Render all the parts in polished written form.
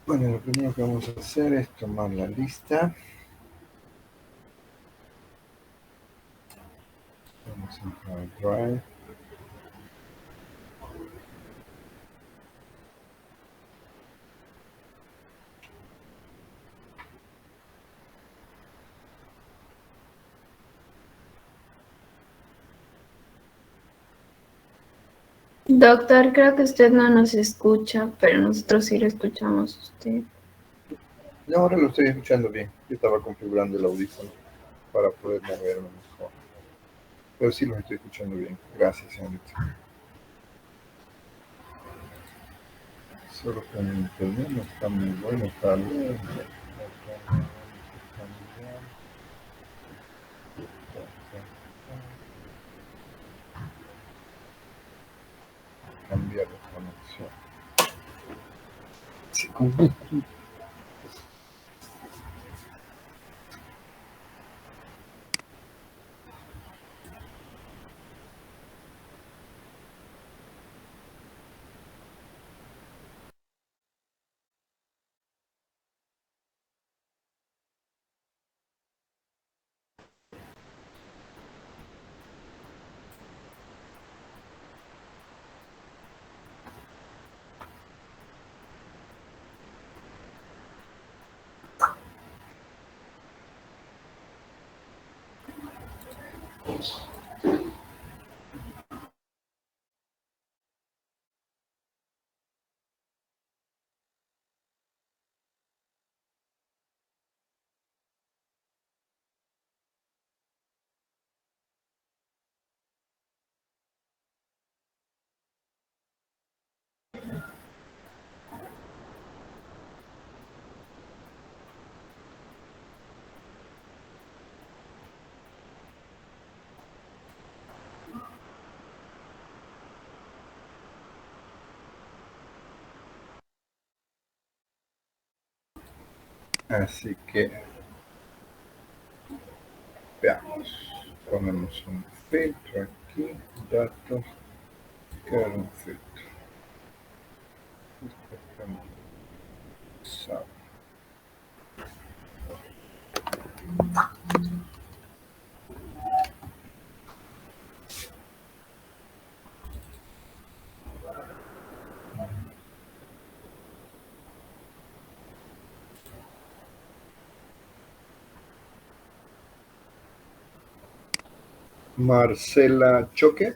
Bueno, lo primero que vamos a hacer es tomar la lista. Vamos a entrar al Drive. Doctor, creo que usted no nos escucha, pero nosotros sí lo escuchamos a usted. Y ahora lo estoy escuchando bien. Yo estaba configurando el audífono para poder moverme mejor. Pero sí los estoy escuchando bien. Gracias, señorita. Solo que mi internet no está muy bueno, está bien. Cambiar de conexión. Sí, así que veamos. Ponemos un filtro aquí. Datos. Crear un filtro. Marcela Choque.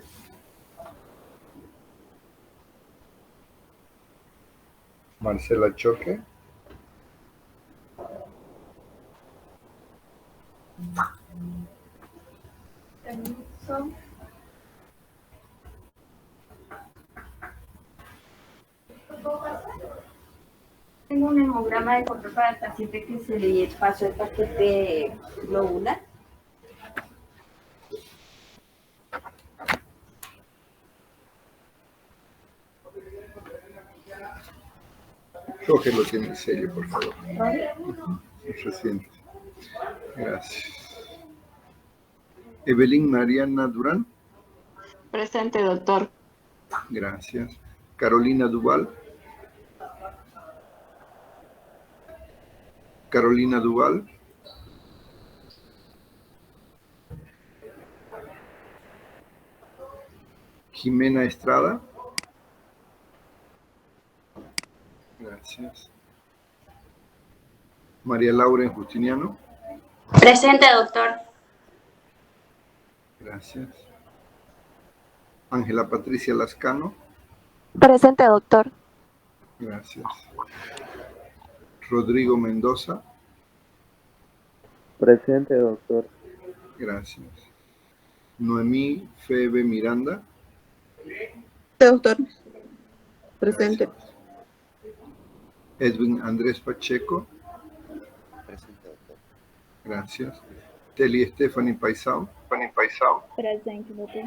Marcela Choque. Tengo un hemograma de control para el paciente que se le pasó el paquete globular. Cógelo tiene en serio, por favor. Es reciente. Gracias. Evelyn Mariana Durán. Presente, doctor. Gracias. Carolina Duval. Carolina Duval. Jimena Estrada. Gracias. María Laura Justiniano. Presente, doctor. Gracias. Ángela Patricia Lascano. Presente, doctor. Gracias. Rodrigo Mendoza. Presente, doctor. Gracias. Noemí Febe Miranda. Doctor. Presente. Gracias. Edwin Andrés Pacheco. Presente, doctor. Gracias. Teli Stephanie Paisao. Presente, doctor.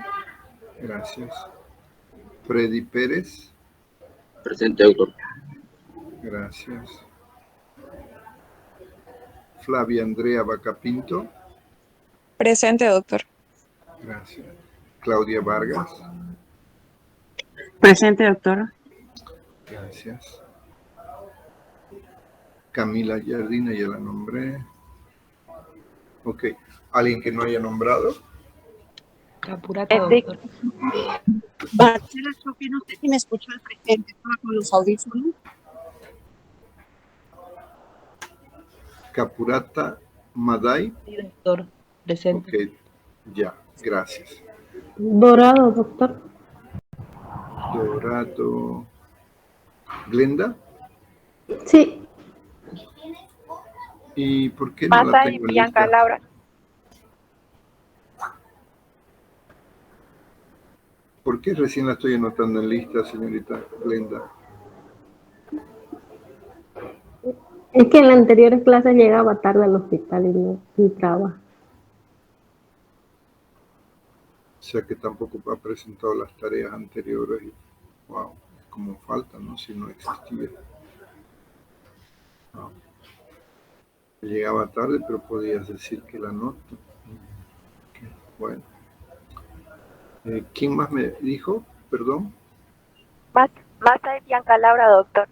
Gracias. Freddy Pérez. Presente, doctor. Gracias. Flavia Andrea Bacapinto. Presente, doctor. Gracias. Claudia Vargas. Presente, doctor. Gracias. Camila Jardina, ya la nombré. Ok. ¿Alguien que no haya nombrado? Capurata, doctor. Marcela Choque, no sé si me escucha al presente, estaba con los audífonos. Capurata Maday. Sí, doctor. Presente. Ok, ya, gracias. Dorado, doctor. Dorado. Glenda. Sí, ¿Y por qué no la Masa y tengo en Bianca lista? Laura. ¿Por qué recién la estoy anotando en lista, señorita Glenda? es que en las anteriores clases llegaba tarde al hospital y no entraba. O sea que tampoco ha presentado las tareas anteriores. Y, wow, es como falta, ¿no? Si no existía. Wow. Llegaba tarde, pero podías decir que la noto. Okay, bueno. ¿Quién más me dijo? Perdón. Masa y Bianca Laura, doctor.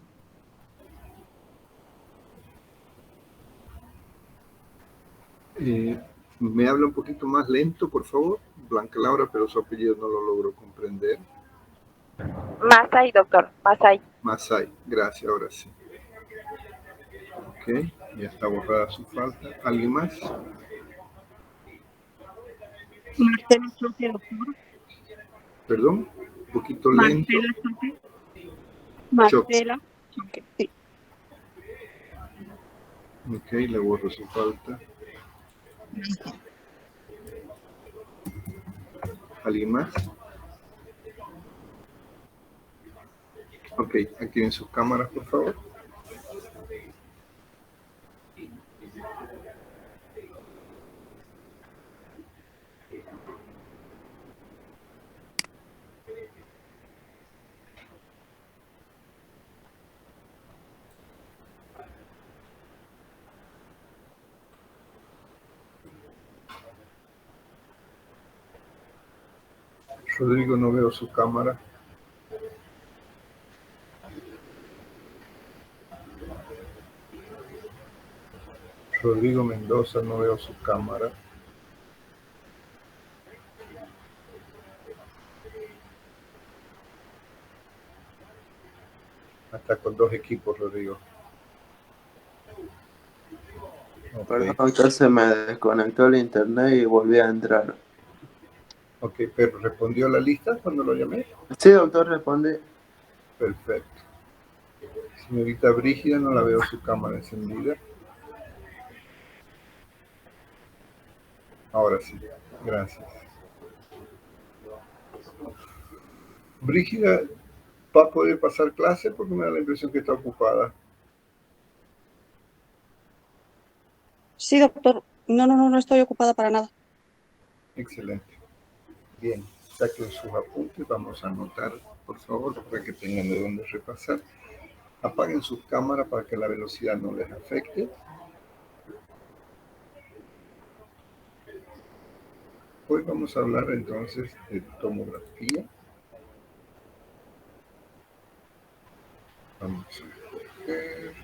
¿Me habla un poquito más lento, por favor? Blanca Laura, pero su apellido no lo logro comprender. Masa y doctor. Masa y. Masai, gracias, ahora sí. Ok, ya está borrada su falta. ¿Alguien más? Marcela Choque, doctor. Perdón, un poquito lento. Marcela Choque. Choque. Marcela Choque, sí. Ok, le borro su falta. ¿Alguien más? Ok, activen sus cámaras, por favor. Rodrigo, no veo su cámara. Rodrigo Mendoza, no veo su cámara. Hasta con dos equipos, Rodrigo. Perdón, Ok, doctor, se me desconectó el internet y volví a entrar. ok, pero ¿respondió a la lista cuando lo llamé? Sí, doctor, responde. Perfecto. Señorita Brígida, no la veo su cámara encendida. Ahora sí, gracias. Brígida, ¿va a poder pasar clase? Porque me da la impresión que está ocupada. Sí, doctor. No estoy ocupada para nada. Excelente. Bien, saquen sus apuntes, vamos a anotar, por favor, para que tengan de dónde repasar. Apaguen sus cámaras para que la velocidad no les afecte. Hoy vamos a hablar entonces de tomografía. Vamos a ver.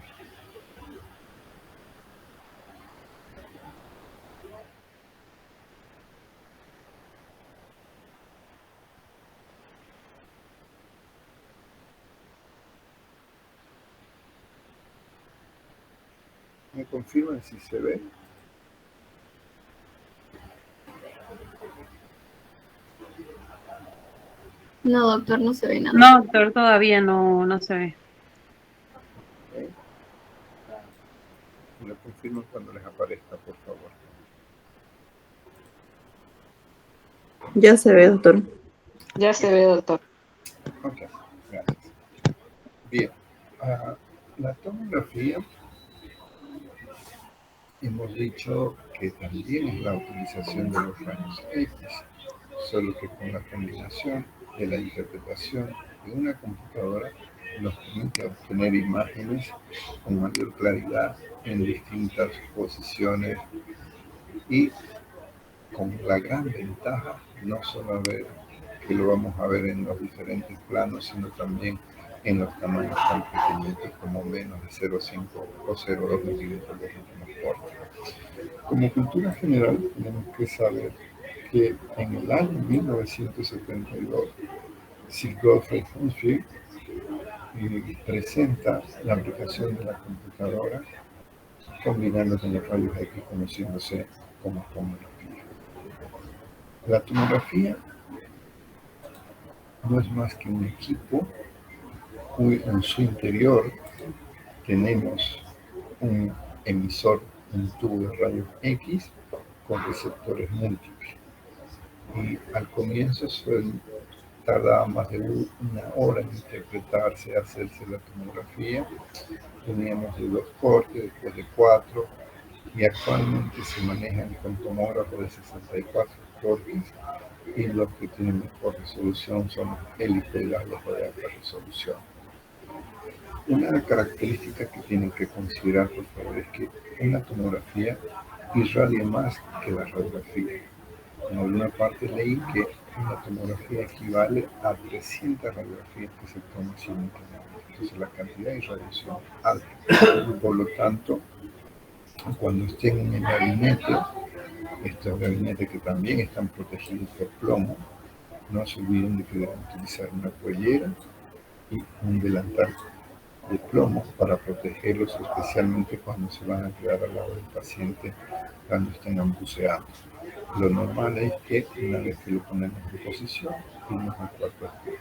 ¿Me confirman si se ve? No, doctor, no se ve nada. No, doctor, todavía no se ve. ¿Eh? Me lo confirman cuando les aparezca, por favor. Ya se ve, doctor. Ya se ve, doctor. Ok, gracias. Bien, la tomografía hemos dicho que también es la utilización de los rayos X, solo que con la combinación de la interpretación de una computadora nos permite obtener imágenes con mayor claridad en distintas posiciones y con la gran ventaja no solo ver que lo vamos a ver en los diferentes planos, sino también en los tamaños tan pequeñitos como menos de 0,5 o 0,2 milímetros de últimos cortes. Como cultura general, tenemos que saber que en el año 1972, Sir Godfrey Hounsfield presenta la aplicación de la computadora combinando con los rayos X, conociéndose como tomografía. La tomografía no es más que un equipo en su interior tenemos un emisor, un tubo de rayos X con receptores múltiples. Y al comienzo tardaba más de una hora en interpretarse, hacerse la tomografía. Teníamos de 2 cortes, después de 4, y actualmente se manejan con tomógrafos de 64 cortes, y los que tienen mejor resolución son helicoidales o de alta resolución. Una característica que tienen que considerar, por favor, es que una tomografía irradia más que la radiografía. En alguna parte leí que una tomografía equivale a 300 radiografías que se toman simultáneamente. Entonces la cantidad de irradiación es alta. Por lo tanto, cuando estén en el gabinete, estos gabinetes que también están protegidos por plomo, no se olviden de que deben utilizar una pollera y un delantal de plomo para protegerlos, especialmente cuando se van a quedar al lado del paciente cuando estén buceando. Lo normal es que una vez que lo ponemos en posición, irnos al cuarto oscuro.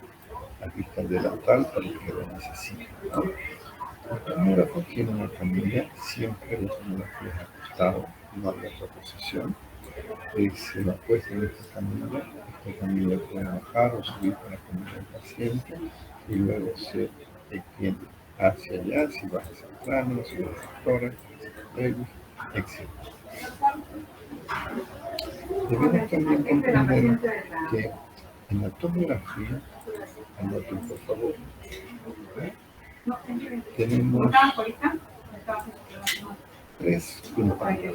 Aquí está el delantal para el que lo necesite, ¿no? El tomógrafo tiene una camilla, siempre la tomografía es acostado, no hay otra posición. Se lo apuesta en esta camilla puede bajar o subir para poner al paciente y luego se extiende hacia allá, si baja hacia el cráneo, si baja hacia el tórax, etc. Debemos también comprender que en la tomografía, anoten por favor, tenemos 3 ventanas.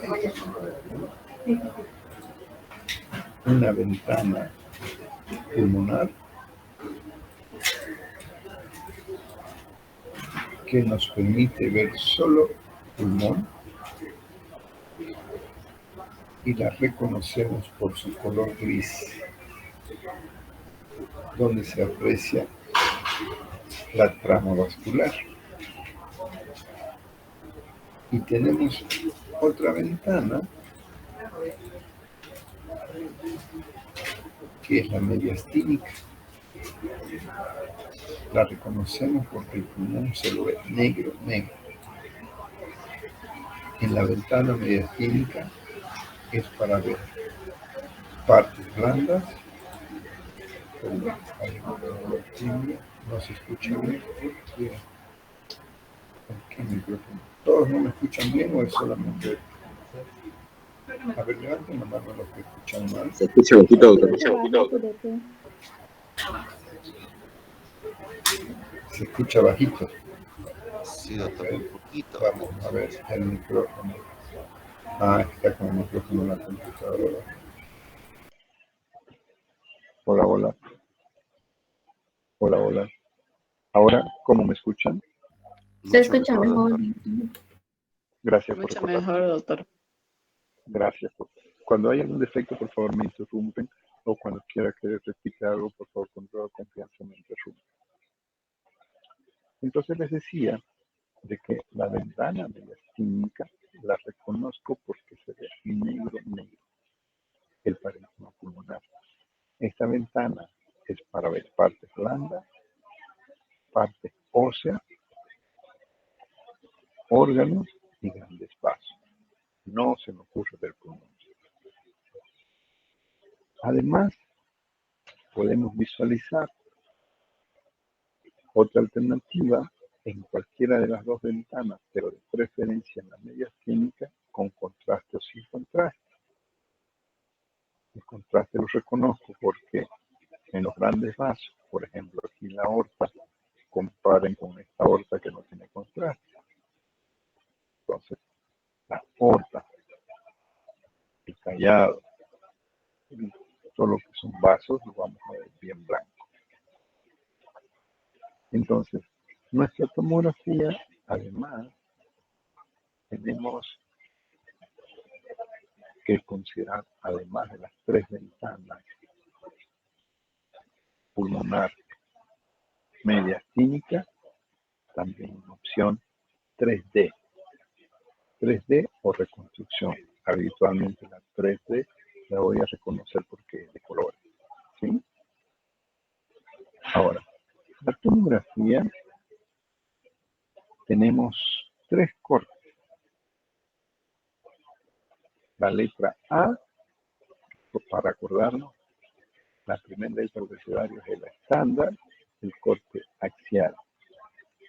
Una ventana pulmonar que nos permite ver solo pulmón y la reconocemos por su color gris, donde se aprecia la trama vascular. Y tenemos otra ventana que es la mediastínica. La reconocemos porque el pulmón se lo ve negro. En la ventana mediastínica es para ver partes blandas. No se escucha bien. ¿Por qué micrófono? ¿Todos no me escuchan bien o es solamente? A ver, levanten la mano los que escuchan mal. Se escucha bajito, Se escucha bajito. Sí, doctor, un poquito. Vamos a ver el micrófono. Está con el micrófono en la computadora. Hola. Ahora, ¿cómo me escuchan? Se escucha mejor. Gracias Mucho por mejor, doctor. Gracias. Cuando hay algún defecto, por favor, me interrumpen, o cuando quiera que repita algo, por favor, con toda confianza me interrumpen. Entonces les decía de que la ventana mediastínica la reconozco porque se ve negro, el parénquima pulmonar. Esta ventana es para ver partes blandas, partes óseas, órganos y grandes vasos. No se me ocurre ver pulmón. Además, podemos visualizar otra alternativa en cualquiera de las 2 ventanas, pero de preferencia en la mediastínica, con contraste o sin contraste. El contraste lo reconozco porque en los grandes vasos, por ejemplo, aquí la aorta, comparen con esta aorta que no tiene contraste. Entonces, la aorta, el callado, todo lo que son vasos, lo vamos a ver bien blanco. Entonces, Nuestra tomografía, además, tenemos que considerar, además de las 3 ventanas, pulmonar, media clínica, también una opción 3D. 3D o reconstrucción. Habitualmente la 3D la voy a reconocer porque es de colores. ¿Sí? Ahora, la tomografía tenemos 3 cortes. La letra A, para acordarnos, la primera letra del abecedario es el estándar, el corte axial.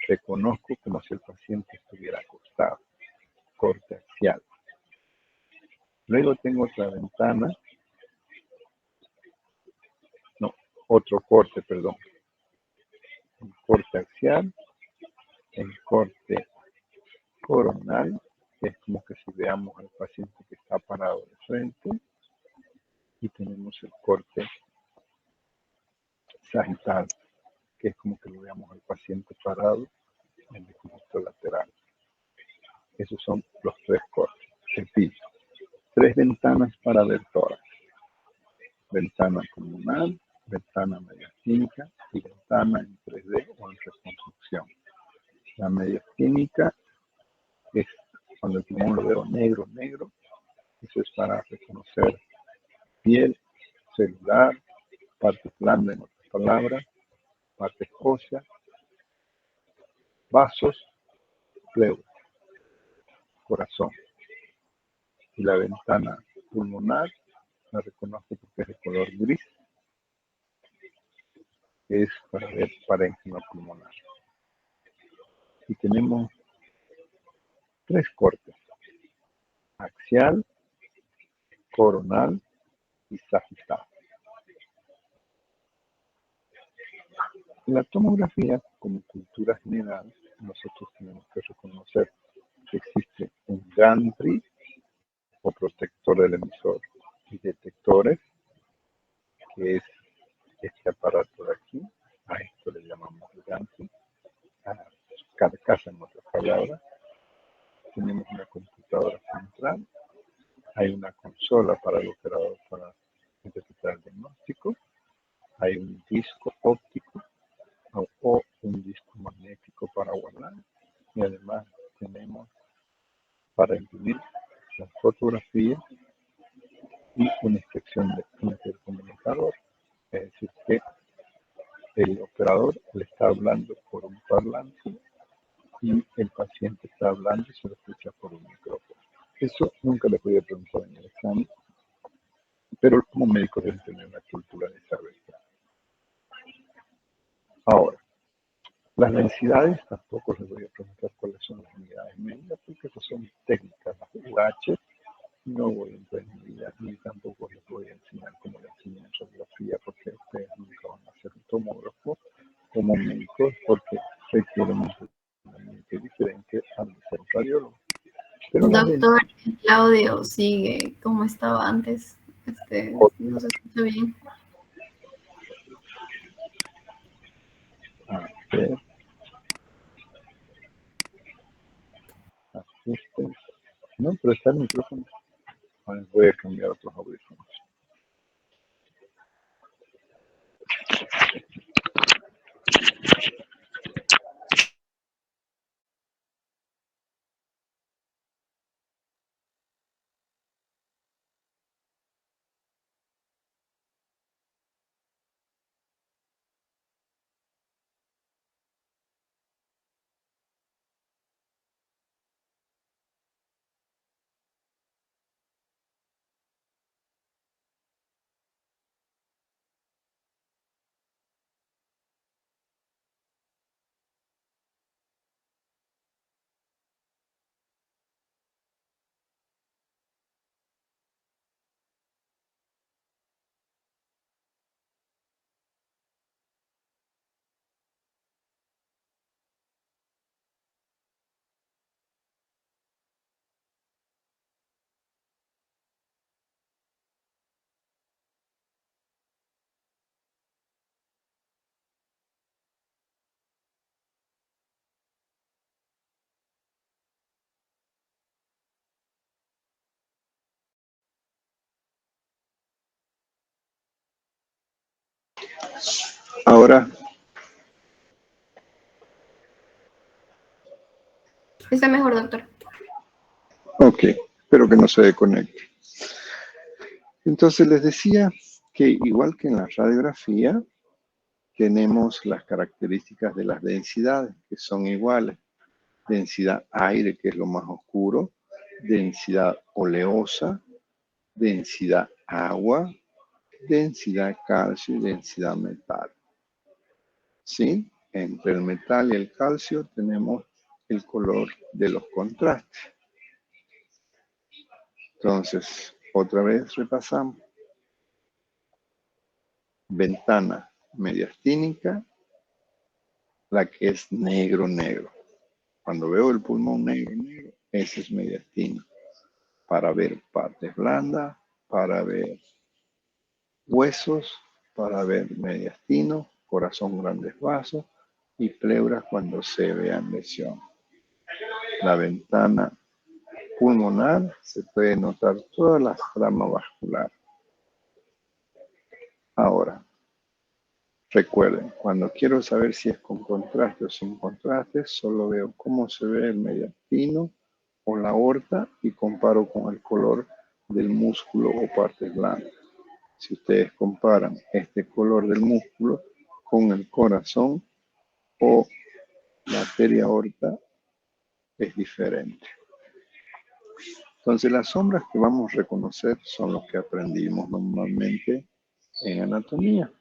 Reconozco como si el paciente estuviera acostado. Corte axial. Luego tengo otra ventana, otro corte, perdón. El corte axial, el corte coronal, que es como que si veamos al paciente que está parado de frente, y tenemos el corte sagital, que es como que lo veamos al paciente parado en el decúbito lateral. Esos son los 3 cortes. Repito, 3 ventanas para ver tórax. Ventana pulmonar, ventana mediastínica y ventana en 3D o en reconstrucción. La mediastínica es cuando el pulmón lo veo negro, eso es para reconocer piel, celular, parte blanda, en otras palabras, parte ósea, vasos, pleura, corazón. Y la ventana pulmonar la reconozco porque es de color gris, que es para ver parénquima pulmonar. Y tenemos 3 cortes: axial, coronal y sagital. En la tomografía, como cultura general, nosotros tenemos que reconocer que existe un gantry o protector del emisor y detectores, que es este aparato de aquí. A esto le llamamos el gantry, a carcasa en otras palabras. Tenemos una computadora central, hay una consola para el operador para interpretar el diagnóstico, hay un disco óptico o un disco magnético para guardar, y además tenemos para imprimir las fotografías y una inspección de intercomunicador, es decir que el operador le está hablando por un parlante y el paciente está hablando y se lo escucha por un micrófono. Eso nunca le podía preguntar en el examen, pero como médico deben tener una cultura de saber. Ahora, las densidades tampoco les voy a preguntar cuáles son las unidades medias, porque esas son técnicas. Las UH no voy a entrar en ellas, ni tampoco les voy a enseñar cómo le enseñan radiografía, porque ustedes nunca van a ser un tomógrafo como médicos, porque requieren un entrenamiento diferente al de ser radiólogo. Pero Doctor, el audio sigue como estaba antes. No se escucha bien. a ver, ajustes. No, pero está el micrófono. Ahora voy a cambiar otros audífonos. Ahora, Está mejor, doctor. ok, espero que no se desconecte. Entonces les decía que igual que en la radiografía, tenemos las características de las densidades, que son iguales. Densidad aire, que es lo más oscuro, densidad oleosa, densidad agua, densidad calcio y densidad metal. ¿Sí? Entre el metal y el calcio tenemos el color de los contrastes. Entonces, otra vez repasamos. Ventana mediastínica, la que es negro, negro. Cuando veo el pulmón negro, negro, ese es mediastino. Para ver partes blandas, para ver huesos, para ver mediastino, corazón, grandes vasos y pleuras cuando se vean lesión. La ventana pulmonar se puede notar toda la trama vascular. Ahora, recuerden, cuando quiero saber si es con contraste o sin contraste, solo veo cómo se ve el mediastino o la aorta y comparo con el color del músculo o partes blandas. Si ustedes comparan este color del músculo con el corazón o la arteria aorta, es diferente. Entonces las sombras que vamos a reconocer son los que aprendimos normalmente en anatomía.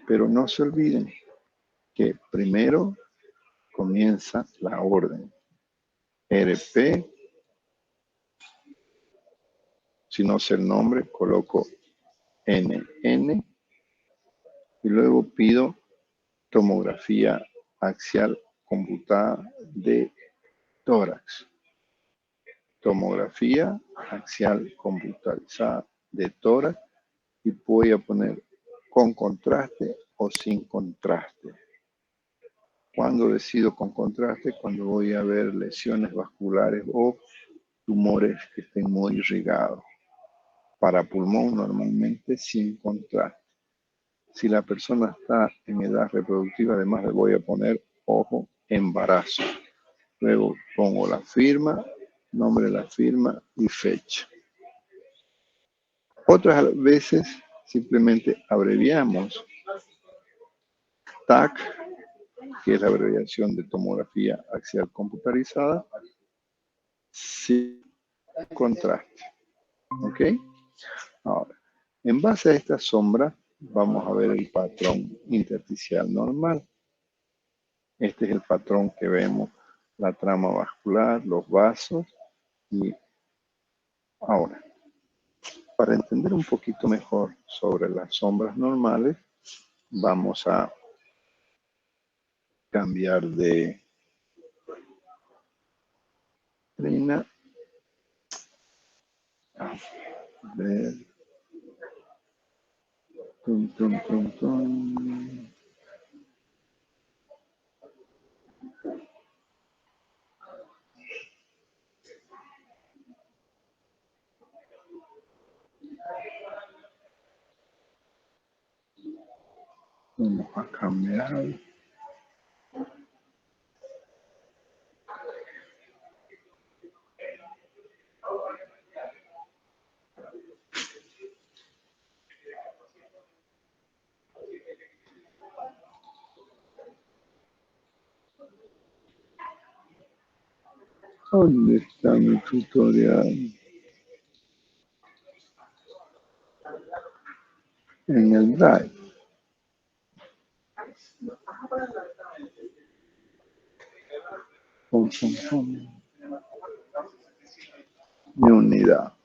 Pero no se olviden que primero comienza la orden. RP, si no sé el nombre, coloco NN y luego pido tomografía axial computada de tórax. Tomografía axial computarizada de tórax y voy a poner con contraste o sin contraste. Cuando decido con contraste, cuando voy a ver lesiones vasculares o tumores que estén muy irrigados. Para pulmón normalmente sin contraste. Si la persona está en edad reproductiva, además le voy a poner, ojo, embarazo. Luego pongo la firma, nombre de la firma y fecha. Otras veces simplemente abreviamos TAC, que es la abreviación de tomografía axial computarizada, sin contraste. ¿Ok? Ahora, en base a esta sombra, vamos a ver el patrón intersticial normal. Este es el patrón que vemos, la trama vascular, los vasos. Y ahora, para entender un poquito mejor sobre las sombras normales, vamos a cambiar de trina. A ver. Tum, tum, tum, tum. Vamos a cambiar. ¿Dónde está mi tutorial? En el Drive. Pum, pum, pum. Mi unidad.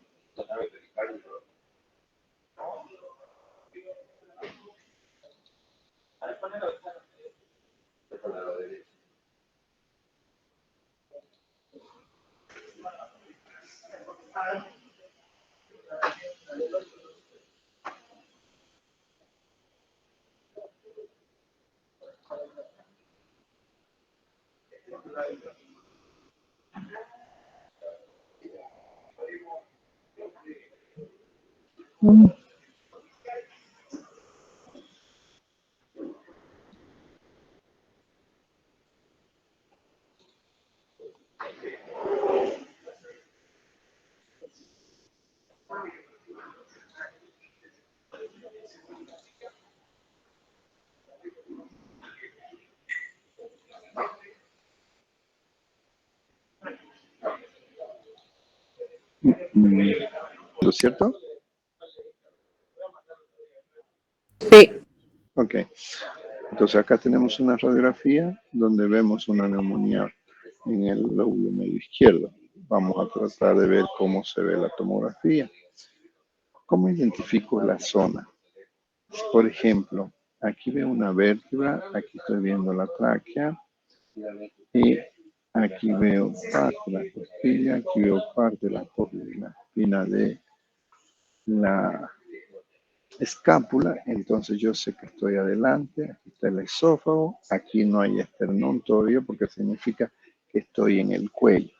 ¿Lo cierto? Sí. Ok. Entonces acá tenemos una radiografía donde vemos una neumonía en el lóbulo medio izquierdo. Vamos a tratar de ver cómo se ve la tomografía. ¿Cómo identifico la zona? Por ejemplo, aquí veo una vértebra, aquí estoy viendo la tráquea y aquí veo parte de la costilla, aquí veo parte de la espina de la escápula, entonces yo sé que estoy adelante, aquí está el esófago, aquí no hay esternón todavía porque significa que estoy en el cuello,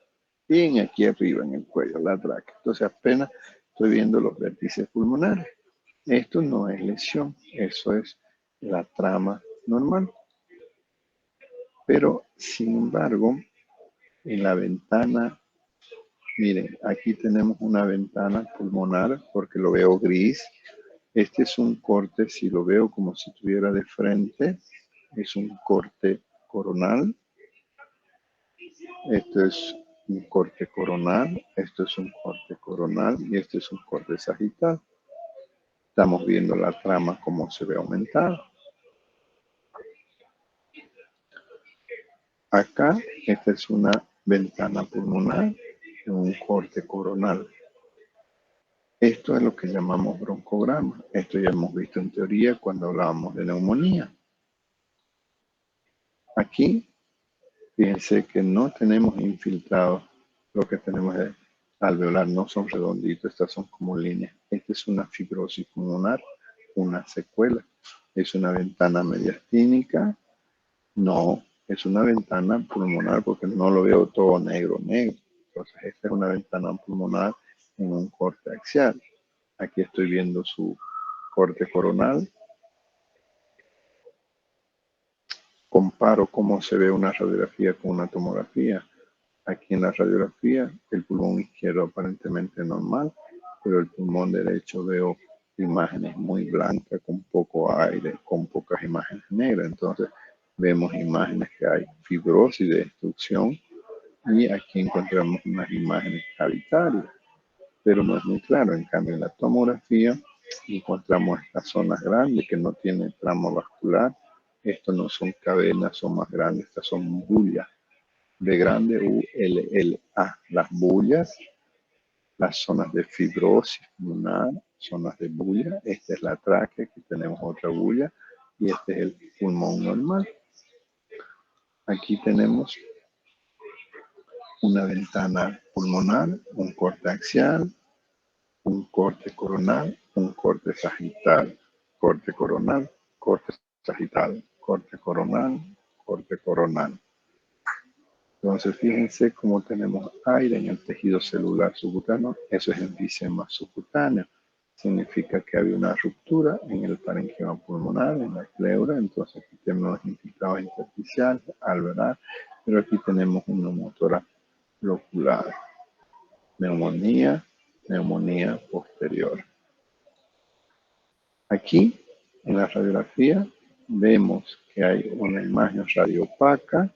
bien aquí arriba en el cuello, la tráquea. Entonces apenas estoy viendo los vértices pulmonares. Esto no es lesión, eso es la trama normal. Pero, sin embargo, en la ventana, miren, aquí tenemos una ventana pulmonar porque lo veo gris. Este es un corte, si lo veo como si estuviera de frente, es un corte coronal. Esto es un corte coronal, esto es un corte coronal y este es un corte sagital. Estamos viendo la trama como se ve aumentada. Acá, esta es una ventana pulmonar en un corte coronal. Esto es lo que llamamos broncograma. Esto ya hemos visto en teoría cuando hablábamos de neumonía. Aquí, fíjense que no tenemos infiltrados. Lo que tenemos es alveolar, no son redonditos, estas son como líneas. Esta es una fibrosis pulmonar, una secuela. Es una ventana mediastínica. No, es una ventana pulmonar porque no lo veo todo negro. Entonces, esta es una ventana pulmonar en un corte axial. Aquí estoy viendo su corte coronal. Comparo cómo se ve una radiografía con una tomografía. Aquí en la radiografía, el pulmón izquierdo aparentemente normal, pero el pulmón derecho veo imágenes muy blancas, con poco aire, con pocas imágenes negras. Entonces, vemos imágenes que hay fibrosis de destrucción y aquí encontramos unas imágenes cavitarias, pero no es muy claro. En cambio, en la tomografía encontramos estas zonas grandes que no tienen tramo vascular. Estos no son cadenas, son más grandes, estas son bullas. B grande, U-L-L-A. Las bullas, las zonas de fibrosis pulmonar, zonas de bulla. Esta es la tráquea, aquí tenemos otra bulla y este es el pulmón normal. Aquí tenemos una ventana pulmonar, un corte axial, un corte coronal, un corte sagital, corte coronal, corte sagital, corte coronal, corte coronal. Entonces, fíjense cómo tenemos aire en el tejido celular subcutáneo. Eso es enfisema subcutáneo. Significa que había una ruptura en el parenquima pulmonar, en la pleura. Entonces, aquí tenemos infiltrados intersticiales, alveolar, pero aquí tenemos una neumotórax locular. Neumonía, neumonía posterior. Aquí, en la radiografía, vemos que hay una imagen radiopaca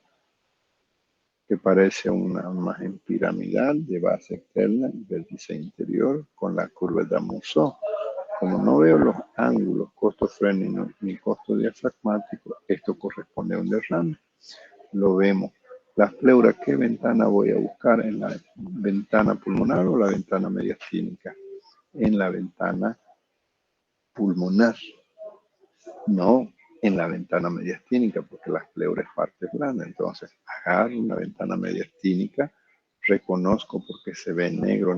que parece una imagen piramidal de base externa y vértice interior con la curva de Damouson. Como no veo los ángulos costo-frénico ni costo diafragmático, esto corresponde a un derrame. Lo vemos. Las pleuras, ¿qué ventana voy a buscar? ¿En la ventana pulmonar o la ventana mediastínica? En la ventana pulmonar. No en la ventana mediastínica, porque las pleuras es parte blanda. Entonces, agarro una ventana mediastínica, reconozco porque se ve negro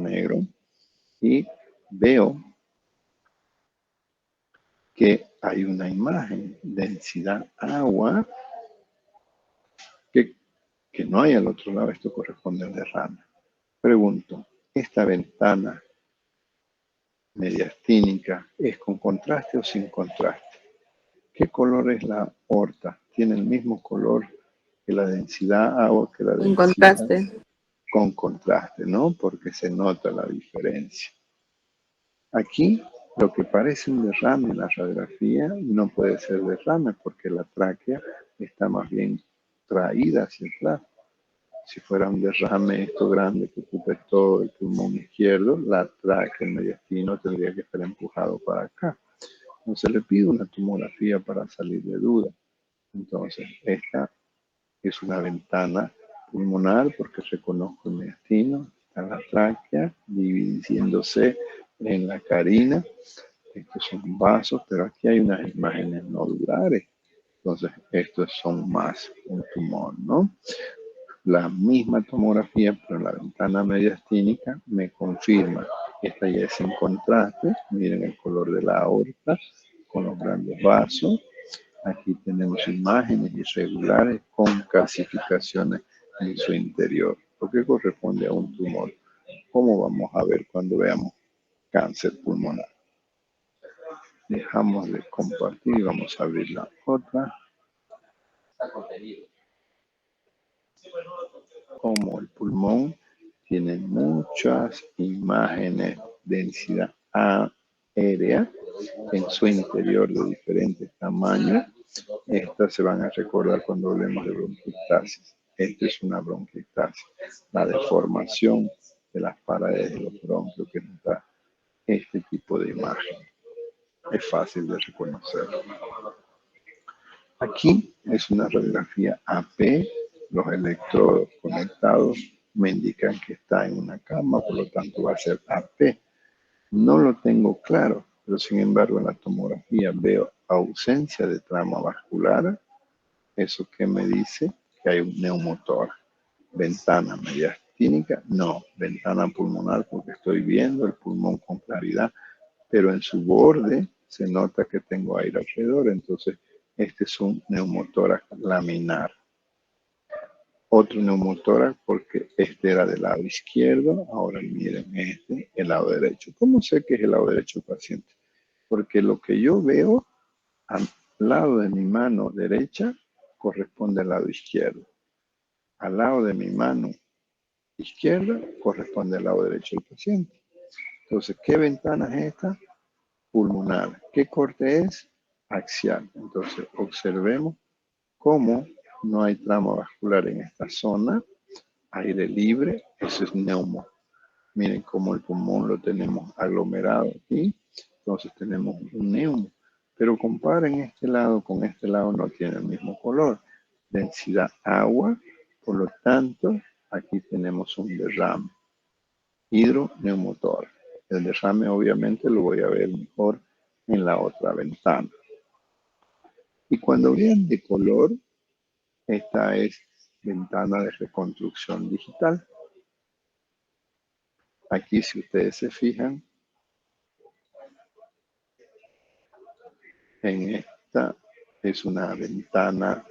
y veo que hay una imagen, densidad agua, que no hay al otro lado. Esto corresponde al derrame. Pregunto, ¿esta ventana mediastínica es con contraste o sin contraste? ¿Qué color es la aorta? ¿Tiene el mismo color que la densidad agua, que la densidad? En contraste. Con contraste, ¿no? Porque se nota la diferencia. Aquí, lo que parece un derrame en la radiografía no puede ser derrame porque la tráquea está más bien traída hacia atrás. Si fuera un derrame esto grande que ocupe todo el pulmón izquierdo, la tráquea, el mediastino, tendría que estar empujado para acá. Entonces le pido una tomografía para salir de duda. Entonces, esta es una ventana pulmonar porque reconozco el mediastino, está la tráquea dividiéndose en la carina. Estos son vasos, pero aquí hay unas imágenes nodulares. Entonces, estos son más un tumor, ¿no? La misma tomografía, pero en la ventana mediastínica, me confirma. Esta ya es en contraste. Miren el color de la aorta con los grandes vasos. Aquí tenemos imágenes irregulares con calcificaciones en su interior, lo que corresponde a un tumor. ¿Cómo vamos a ver cuando veamos cáncer pulmonar? Dejamos de compartir y vamos a abrir la otra. Como el pulmón tiene muchas imágenes, densidad aérea en su interior de diferentes tamaños. Estas se van a recordar cuando hablemos de bronquiectasis. Esta es una bronquiectasis, la deformación de las paredes de los bronquios que nos da este tipo de imagen. Es fácil de reconocer. Aquí es una radiografía AP. Los electrodos conectados me indican que está en una cama, por lo tanto va a ser AP. No lo tengo claro, pero sin embargo en la tomografía veo ausencia de trama vascular. ¿Eso qué me dice? Que hay un neumotórax. Ventana mediastínica, no. Ventana pulmonar porque estoy viendo el pulmón con claridad, pero en su borde se nota que tengo aire alrededor, entonces este es un neumotórax laminar. Otro neumotórax porque este era del lado izquierdo, ahora miren este, el lado derecho. ¿Cómo sé que es el lado derecho del paciente? Porque lo que yo veo al lado de mi mano derecha corresponde al lado izquierdo. Al lado de mi mano izquierda corresponde al lado derecho del paciente. Entonces, ¿qué ventana es esta? Pulmonar. ¿Qué corte es? Axial. Entonces, observemos cómo no hay trama vascular en esta zona. Aire libre, eso es neumo. Miren cómo el pulmón lo tenemos aglomerado aquí. Entonces tenemos un neumo. Pero comparen este lado con este lado, no tiene el mismo color. Densidad agua, por lo tanto, aquí tenemos un derrame. Hidroneumotórax. El derrame obviamente lo voy a ver mejor en la otra ventana. Y cuando vean de color, esta es ventana de reconstrucción digital. Aquí, si ustedes se fijan, en esta es una ventana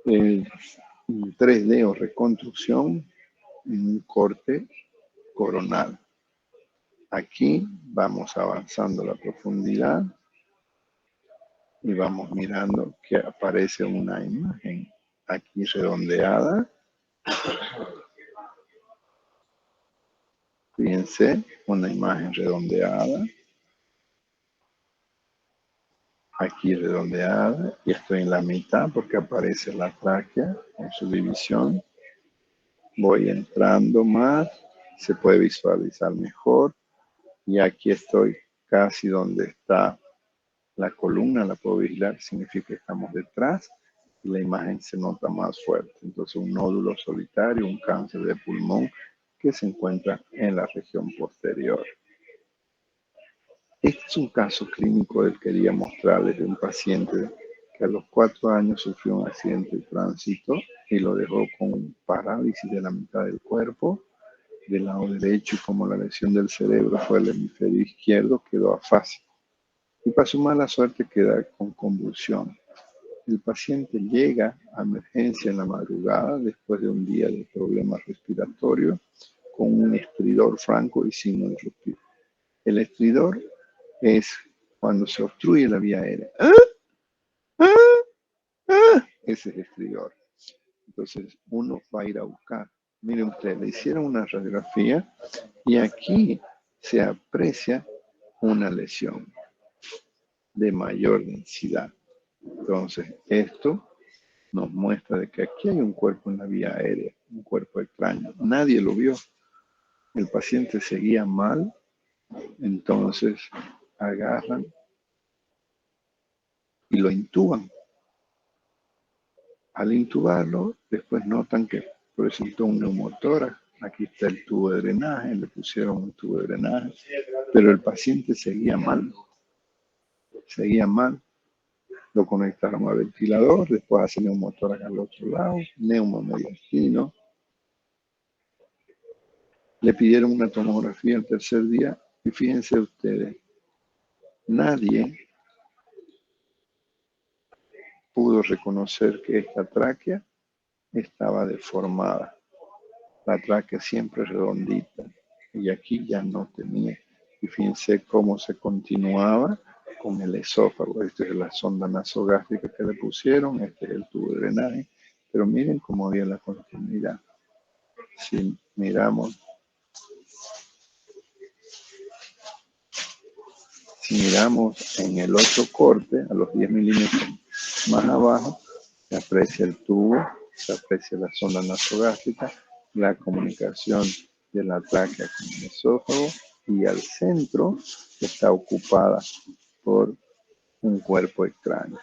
3D o reconstrucción en un corte coronal. Aquí vamos avanzando la profundidad y vamos mirando que aparece una imagen aquí redondeada. Fíjense, una imagen redondeada. Aquí redondeada y estoy en la mitad porque aparece la tráquea en su división. Voy entrando más, se puede visualizar mejor y aquí estoy casi donde está la columna, la puedo vigilar, significa que estamos detrás y la imagen se nota más fuerte. Entonces un nódulo solitario, un cáncer de pulmón que se encuentra en la región posterior. Este es un caso clínico del que quería mostrarles de un paciente que a los 4 años sufrió un accidente de tránsito y lo dejó con parálisis de la mitad del cuerpo, del lado derecho, y como la lesión del cerebro fue el hemisferio izquierdo, quedó afásico. Y para su mala suerte queda con convulsión. El paciente llega a emergencia en la madrugada después de un día de problemas respiratorios con un estridor franco y signo de respiro. El estridor es cuando se obstruye la vía aérea. Ese es el estridor. Entonces uno va a ir a buscar. Miren ustedes, le hicieron una radiografía y aquí se aprecia una lesión de mayor densidad. Entonces esto nos muestra de que aquí hay un cuerpo en la vía aérea, un cuerpo extraño. Nadie lo vio. El paciente seguía mal, entonces agarran y lo intuban. Al intubarlo, después notan que presentó un neumotórax. Aquí está el tubo de drenaje, le pusieron un tubo de drenaje, pero el paciente seguía mal. Seguía mal. Lo conectaron al ventilador, después hace neumotórax al otro lado, neumomediastino. Le pidieron una tomografía el tercer día y fíjense ustedes, nadie pudo reconocer que esta tráquea estaba deformada. La tráquea siempre redondita y aquí ya no tenía. Y fíjense cómo se continuaba con el esófago. Esta es la sonda nasogástrica que le pusieron, este es el tubo de drenaje, pero miren cómo había la continuidad. Si miramos en el otro corte, a los 10 milímetros más abajo, se aprecia el tubo, se aprecia la sonda nasogástrica, la comunicación de la tráquea con el esófago, y al centro está ocupada por un cuerpo extraño.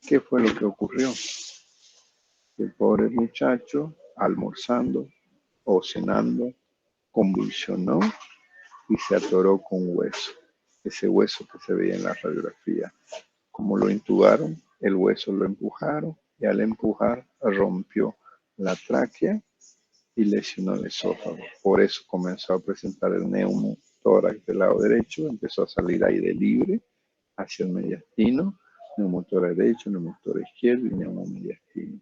¿Qué fue lo que ocurrió? El pobre muchacho, almorzando o cenando, convulsionó y se atoró con un hueso. Ese hueso que se veía en la radiografía. Como lo intubaron, el hueso lo empujaron y al empujar rompió la tráquea y lesionó el esófago. Por eso comenzó a presentar el neumotórax del lado derecho, empezó a salir aire libre hacia el mediastino, neumotórax derecho, neumotórax izquierdo y neumomediastino.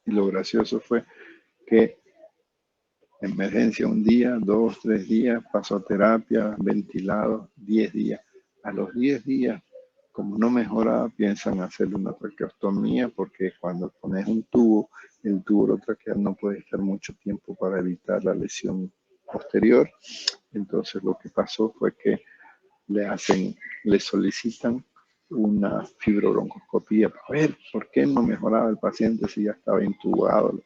Y lo gracioso fue que emergencia un día, 2, 3 días, pasó terapia, ventilado, 10 días. A los 10 días, como no mejoraba, piensan hacerle una traqueostomía porque cuando pones un tubo, el tubo traqueal no puede estar mucho tiempo para evitar la lesión posterior. Entonces lo que pasó fue que le solicitan una fibrobroncoscopía para ver por qué no mejoraba el paciente si ya estaba intubado.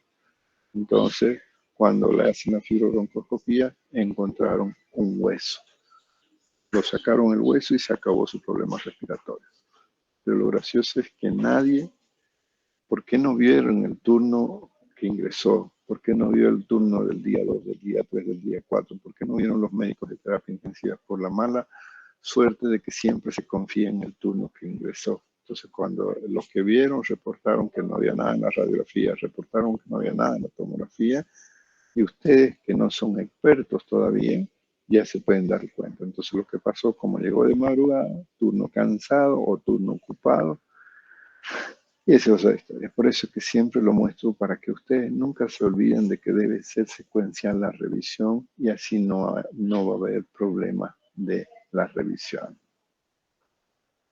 Entonces, cuando le hacen la fibrobroncoscopía, encontraron un hueso. Lo sacaron el hueso y se acabó su problema respiratorio. Pero lo gracioso es que nadie, ¿por qué no vieron el turno que ingresó? ¿Por qué no vio el turno del día 2, del día 3, del día 4? ¿Por qué no vieron los médicos de terapia intensiva? Por la mala suerte de que siempre se confía en el turno que ingresó. Entonces, cuando los que vieron reportaron que no había nada en la radiografía, reportaron que no había nada en la tomografía, y ustedes que no son expertos todavía, ya se pueden dar cuenta. Entonces, lo que pasó, como llegó de madrugada, turno cansado o turno ocupado, y esa es otra historia. Por eso que siempre lo muestro para que ustedes nunca se olviden de que debe ser secuencial la revisión y así no va a haber problema de la revisión.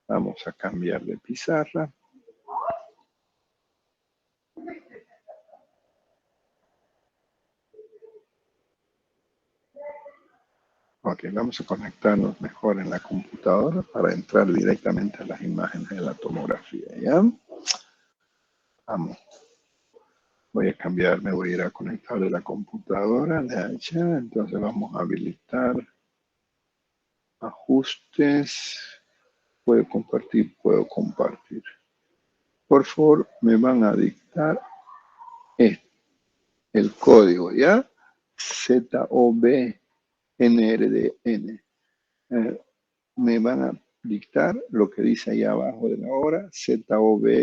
Vamos a cambiar de pizarra. Ok, vamos a conectarnos mejor en la computadora para entrar directamente a las imágenes de la tomografía, ¿ya? Vamos. Voy a cambiar, me voy a ir a conectar de la computadora de allá. Entonces vamos a habilitar ajustes. Puedo compartir. Por favor, me van a dictar el código, ¿ya? ZOBNRDN. Me van a dictar lo que dice ahí abajo de la hora, ZOBNRDNHOH.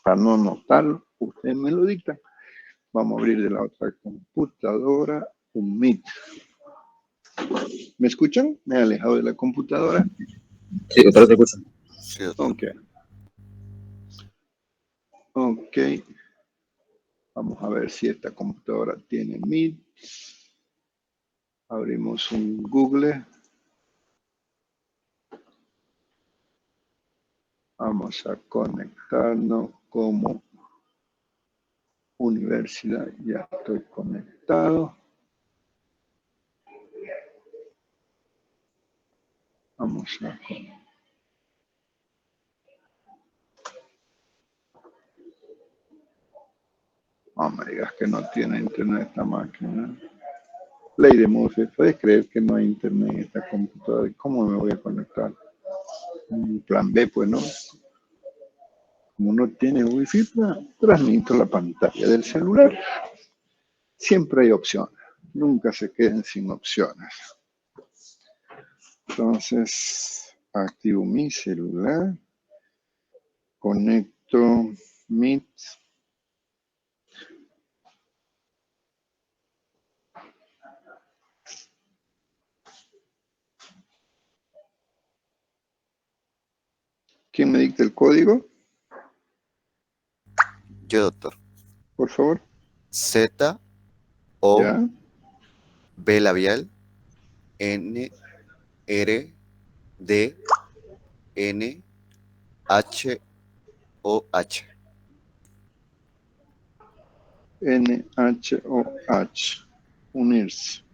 Para no notarlo, ustedes me lo dictan. Vamos a abrir de la otra computadora un Meet. ¿Me escuchan? Me he alejado de la computadora. Sí, doctor, te escucho. Sí, doctor. Ok. Vamos a ver si esta computadora tiene Meet. Abrimos un Google. Vamos a conectarnos como universidad. Ya estoy conectado. Vamos a No me digas que no tiene internet esta máquina. Ley de Murphy, ¿puedes creer que no hay internet en esta computadora? ¿Cómo me voy a conectar? Plan B, pues no. Como no tiene wifi, transmito la pantalla del celular. Siempre hay opciones. Nunca se queden sin opciones. Entonces, activo mi celular. Conecto Meet. ¿Quién me dicta el código? Yo, doctor. Por favor. Z, O, ¿Ya? B labial, N, R, D, N, H, O, H. NHOH. Unirse.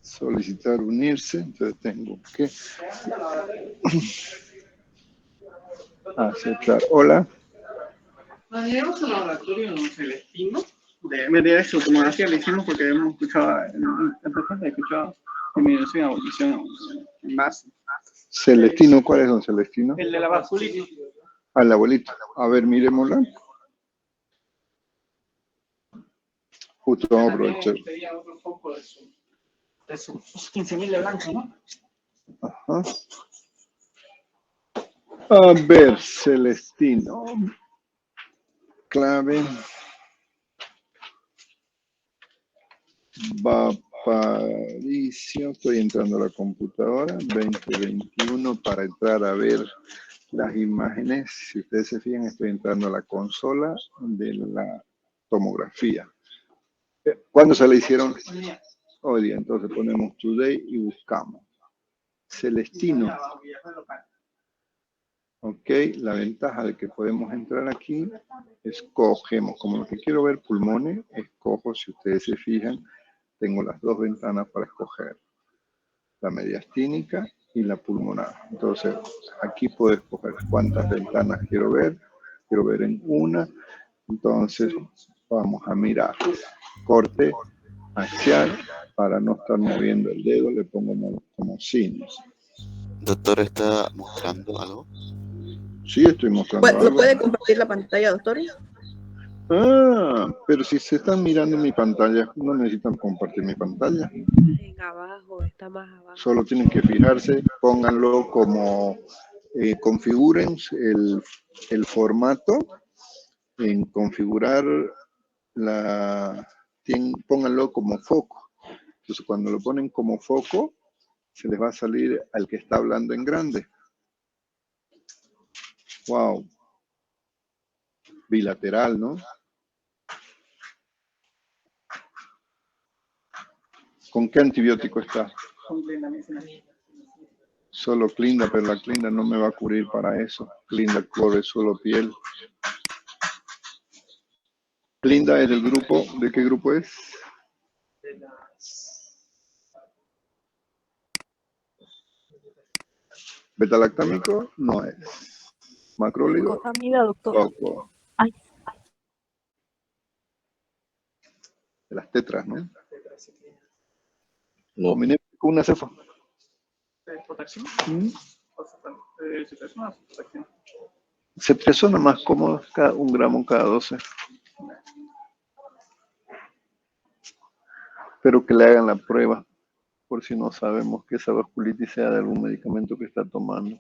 Solicitar unirse. Entonces tengo que aceptar. Hola. Llegamos al laboratorio Celestino de media su tomografía, le hicimos porque hemos escuchado en persona, he escuchado disminución, abolición en base. Celestino, ¿cuál es don Celestino? El de la vasculitis. Al abuelito. A ver, miremosla. Justo vamos a aprovechar. Sería otro poco de sus 15.000 de blanco, ¿no? Ajá. A ver, Celestino. Clave. Vaparicio. Estoy entrando a la computadora. 2021 para entrar a ver las imágenes. Si ustedes se fijan, estoy entrando a la consola de la tomografía. ¿Cuándo se la hicieron? Hoy día. Entonces ponemos Today y buscamos. Celestino. Ok, la ventaja de que podemos entrar aquí, escogemos, como lo que quiero ver pulmones, escojo, si ustedes se fijan, tengo las dos ventanas para escoger, la mediastínica y la pulmonar. Entonces, aquí puedo escoger cuántas ventanas quiero ver en una, entonces vamos a mirar, corte axial, para no estar moviendo el dedo, le pongo como signos. Doctor, ¿está mostrando algo? Sí, estoy mostrando algo. ¿Lo puede compartir la pantalla, doctor? Ah, pero si se están mirando mi pantalla, no necesitan compartir mi pantalla. En abajo, está más abajo. Solo tienen que fijarse, pónganlo como, configuren el formato, en configurar pónganlo como foco. Entonces cuando lo ponen como foco, se les va a salir al que está hablando en grande. Wow. Bilateral, ¿no? ¿Con qué antibiótico está? Con clindamicina. Solo Clinda, pero la Clinda no me va a cubrir para eso. Clinda cubre solo piel. Clinda es del grupo, ¿de qué grupo es? Betalactámico no es. Macrólido. Glucosamida, doctor. Poco. Ay. De las tetras, ¿no? No. Combiné con una cefa. ¿Protección? Ceftriaxona más cómodo, cada 1 gramo cada 12. Pero que le hagan la prueba, por si no sabemos que esa vasculitis sea de algún medicamento que está tomando.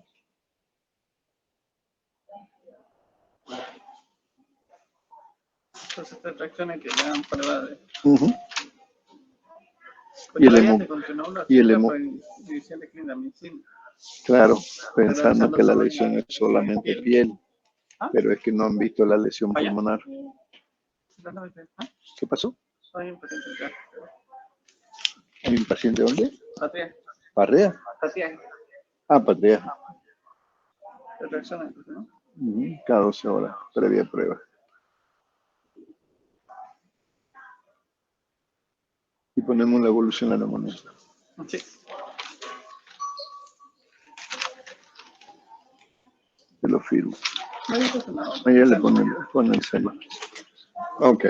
Entonces te reacciona que le dan prueba de... Y el hemo. Claro, pensando que la lesión es solamente piel, pero es que no han visto la lesión pulmonar. ¿Qué pasó? Soy un paciente ya. ¿Hay un paciente dónde? Patria. ¿Parrea? Patria. Ah, Patria. Te reacciona, ¿no? Cada 12 horas, previa prueba. Y ponemos la evolución a la neumonía. Sí. Te lo firmo. Allá le pone el sello. Ok.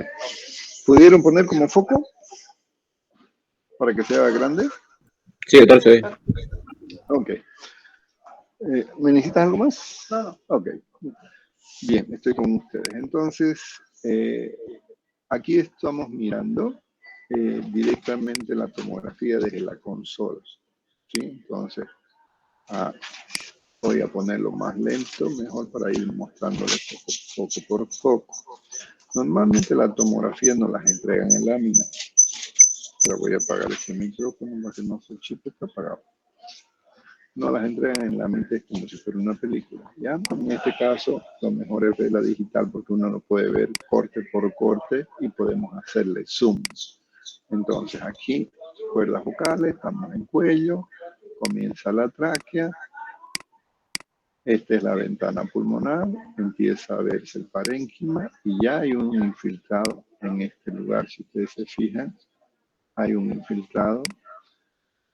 ¿Pudieron poner como foco? Para que sea grande. Sí, doctor, se ve. Ok. ¿Me necesitas algo más? No. Ok. Bien, estoy con ustedes. Entonces, aquí estamos mirando directamente la tomografía desde la consola. ¿Sí? Entonces, voy a ponerlo más lento, mejor para ir mostrándole poco por poco. Normalmente la tomografía nos las entregan en lámina. Pero voy a apagar este micrófono para que no se chip está apagado. No las entregan en lámina, es como si fuera una película. ¿Ya? En este caso, lo mejor es verla digital porque uno lo puede ver corte por corte y podemos hacerle zoom. Entonces aquí, cuerdas vocales, estamos en cuello, comienza la tráquea. Esta es la ventana pulmonar, empieza a verse el parénquima y ya hay un infiltrado en este lugar. Si ustedes se fijan, hay un infiltrado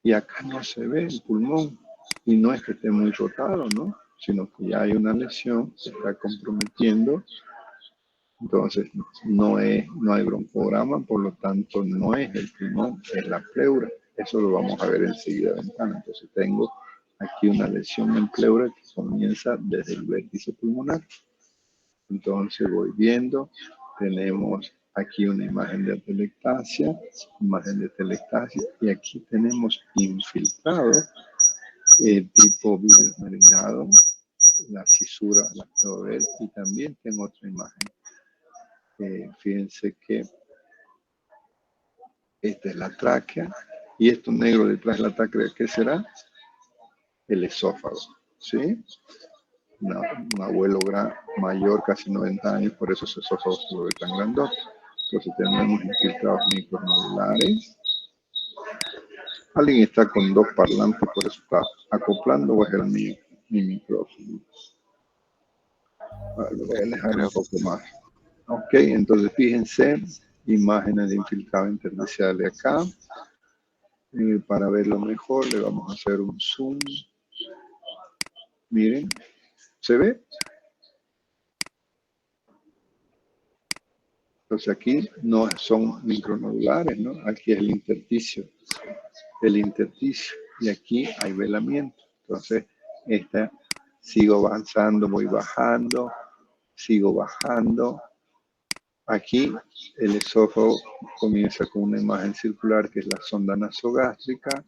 y acá no se ve el pulmón. Y no es que esté muy rotado, ¿no? Sino que ya hay una lesión, se está comprometiendo. Entonces, no hay broncograma, por lo tanto, no es el pulmón, es la pleura. Eso lo vamos a ver enseguida, ventana. Entonces, tengo aquí una lesión en pleura que comienza desde el vértice pulmonar. Entonces, voy viendo, tenemos aquí una imagen de atelectasia, y aquí tenemos infiltrado tipo virus merengado, la cisura la puedo ver y también tengo otra imagen. Fíjense que esta es la tráquea y esto negro detrás de la tráquea, ¿qué será? El esófago, ¿sí? Un abuelo mayor, casi 90 años, por eso ese esófago se lo ve tan grandote. Entonces tenemos infiltrados micronodulares. Alguien está con dos parlantes, por eso está acoplando, o es el mío, mi micrófono. Lo voy a alejar un poco más. Ok, entonces fíjense, imágenes de infiltrado intersticial de acá. Para verlo mejor le vamos a hacer un zoom. Miren, ¿se ve? Entonces aquí no son micronodulares, ¿no? Aquí es el intersticio. Y aquí hay velamiento. Entonces, sigo avanzando, voy bajando, sigo bajando. Aquí el esófago comienza con una imagen circular que es la sonda nasogástrica.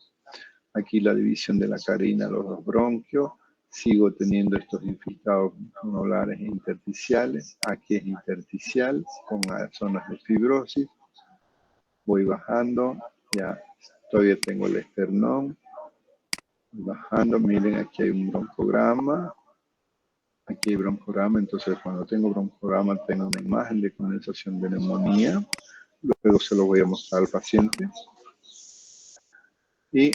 Aquí la división de la carina, los dos bronquios. Sigo teniendo estos infiltrados pulmonares intersticiales. Aquí es intersticial con zonas de fibrosis. Voy bajando, ya todavía tengo el esternón. Bajando, miren, aquí hay un broncograma. Aquí hay broncograma, entonces cuando tengo broncograma tengo una imagen de condensación de neumonía. Luego se lo voy a mostrar al paciente. Y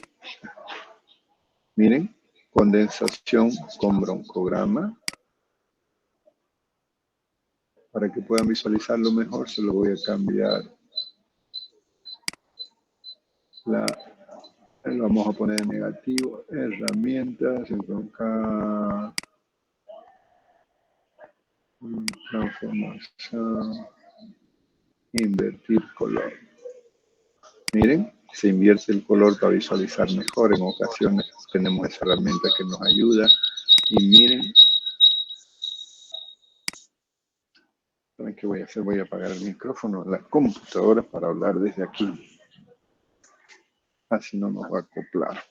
miren, condensación con broncograma. Para que puedan visualizarlo mejor, se lo voy a cambiar. Lo vamos a poner en negativo. Herramientas, acá. Transformación. Invertir color. Miren, se invierte el color para visualizar mejor. En ocasiones tenemos esa herramienta que nos ayuda. Y miren, ¿saben qué voy a hacer? Voy a apagar el micrófono, la computadora para hablar desde aquí. Así no nos va a acoplar.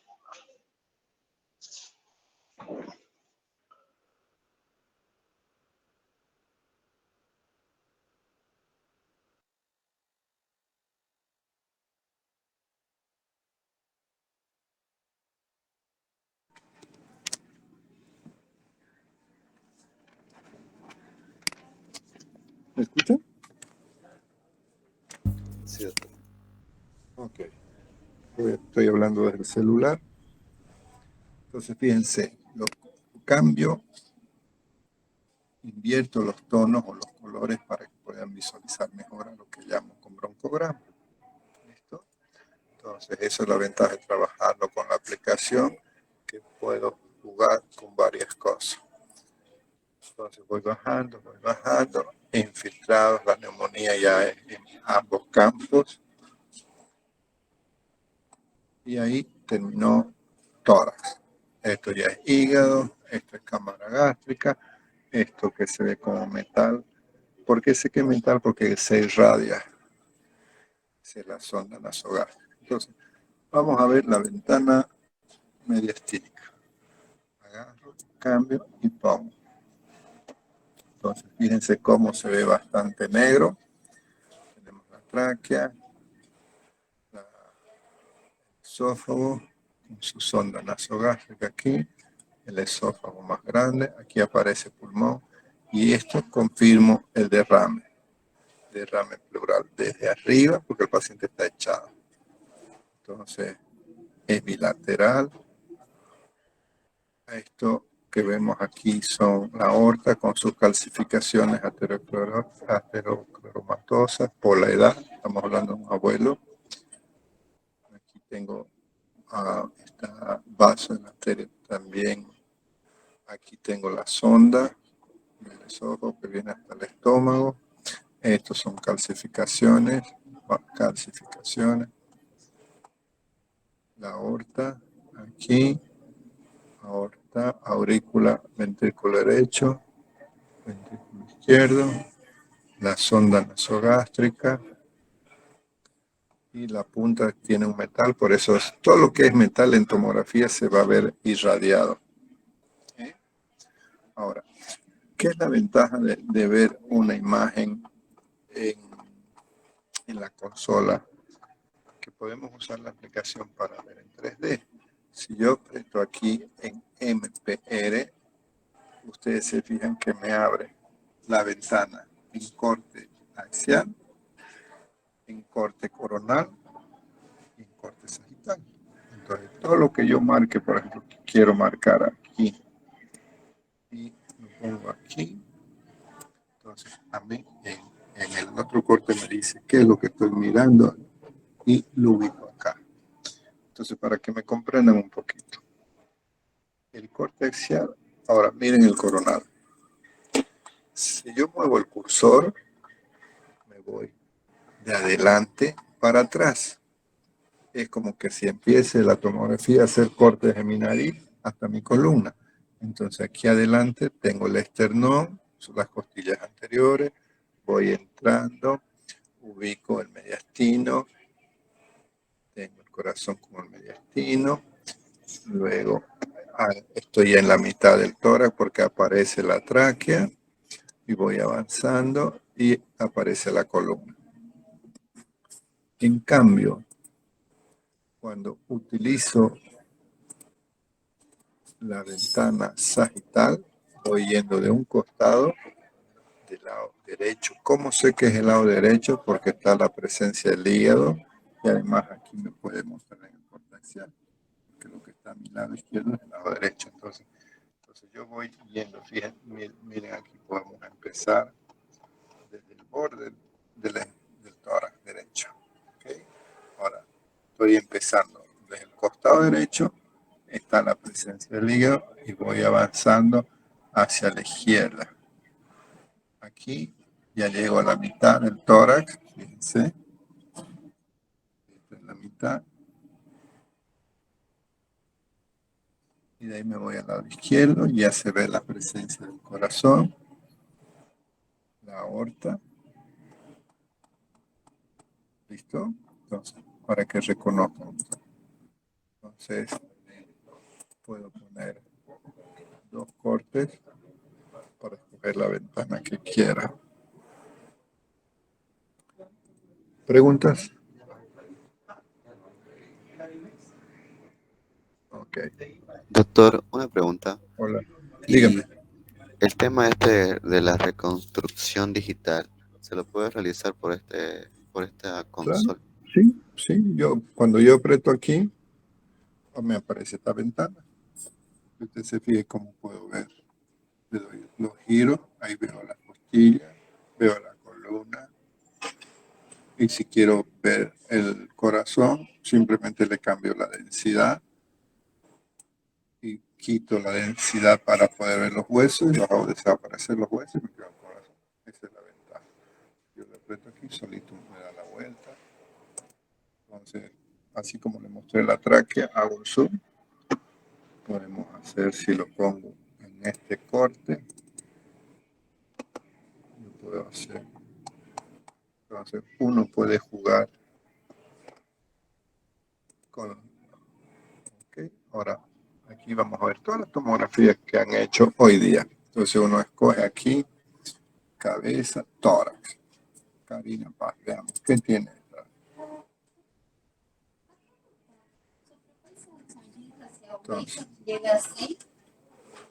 ¿Me escuchan? Sí, doctor. Ok. Estoy hablando desde el celular. Entonces, fíjense, lo cambio, invierto los tonos o los colores para que puedan visualizar mejor a lo que llamo con broncograma. ¿Listo? Entonces, esa es la ventaja de trabajarlo con la aplicación, que puedo jugar con varias cosas. Entonces voy bajando, infiltrados, la neumonía ya es en ambos campos. Y ahí terminó tórax. Esto ya es hígado, esto es cámara gástrica, esto que se ve como metal. ¿Por qué sé que es metal? Porque se irradia. Es la sonda nasogástrica. Entonces, vamos a ver la ventana mediastínica. Agarro, cambio y pongo. Entonces, fíjense cómo se ve bastante negro. Tenemos la tráquea, el esófago, con su sonda nasogástrica aquí, el esófago más grande, aquí aparece pulmón, y esto confirmo el derrame pleural desde arriba, porque el paciente está echado. Entonces, es bilateral. Esto que vemos aquí son la aorta con sus calcificaciones ateroscleromatosas por la edad. Estamos hablando de un abuelo. Aquí tengo esta vaso en la arteria también. Aquí tengo la sonda del esófago que viene hasta el estómago. Estos son calcificaciones. La aorta aquí. Aorta, aurícula, ventrículo derecho, ventrículo izquierdo, la sonda nasogástrica y la punta tiene un metal, por eso todo lo que es metal en tomografía se va a ver irradiado. ¿Okay? Ahora, ¿qué es la ventaja de ver una imagen en la consola? Que podemos usar la aplicación para ver en 3D. Si yo aprieto aquí en MPR, ustedes se fijan que me abre la ventana en corte axial, en corte coronal y en corte sagital. Entonces, todo lo que yo marque, por ejemplo, que quiero marcar aquí y lo pongo aquí, entonces a mí en el otro corte me dice qué es lo que estoy mirando y lo ubico acá. Entonces, para que me comprendan un poquito. El corte axial, ahora miren el coronal. Si yo muevo el cursor, me voy de adelante para atrás. Es como que si empiece la tomografía a hacer cortes de mi nariz hasta mi columna. Entonces aquí adelante tengo el esternón, son las costillas anteriores, voy entrando, ubico el mediastino, tengo el corazón como el mediastino, luego estoy en la mitad del tórax porque aparece la tráquea y voy avanzando y aparece la columna. En cambio, cuando utilizo la ventana sagital, voy yendo de un costado del lado derecho. ¿Cómo sé que es el lado derecho? Porque está la presencia del hígado y además aquí me puede mostrar en el corte axial, que lo que está a mi lado izquierdo es el lado derecho. Entonces yo voy yendo, fíjense, miren aquí podemos empezar desde el borde del tórax derecho. ¿Okay? Ahora estoy empezando desde el costado derecho, está la presencia del hígado y voy avanzando hacia la izquierda. Aquí ya llego a la mitad del tórax, fíjense. Esta es la mitad. Y de ahí me voy al lado izquierdo, ya se ve la presencia del corazón, la aorta. ¿Listo? Entonces, para que reconozcan. Entonces, puedo poner 2 cortes para escoger la ventana que quiera. ¿Preguntas? Ok. Doctor, una pregunta. Hola. Dígame. El tema de la reconstrucción digital, ¿se lo puede realizar por esta consola? Claro. Sí. Cuando yo aprieto aquí, me aparece esta ventana. Usted se fije cómo puedo ver. Le doy los giros, ahí veo las costillas, veo la columna. Y si quiero ver el corazón, simplemente le cambio la densidad y quito la densidad para poder ver los huesos y los hago desaparecer los huesos y me quedo con corazón. Esa es la ventaja. Yo le aprieto aquí, solito me da la vuelta. Entonces, así como le mostré la tráquea, hago un zoom. Podemos hacer, si lo pongo en este corte, yo puedo hacer. Entonces, uno puede jugar con. Ok, ahora aquí vamos a ver todas las tomografías que han hecho hoy día. Entonces, uno escoge aquí cabeza, tórax. Karina Paz, veamos qué tiene.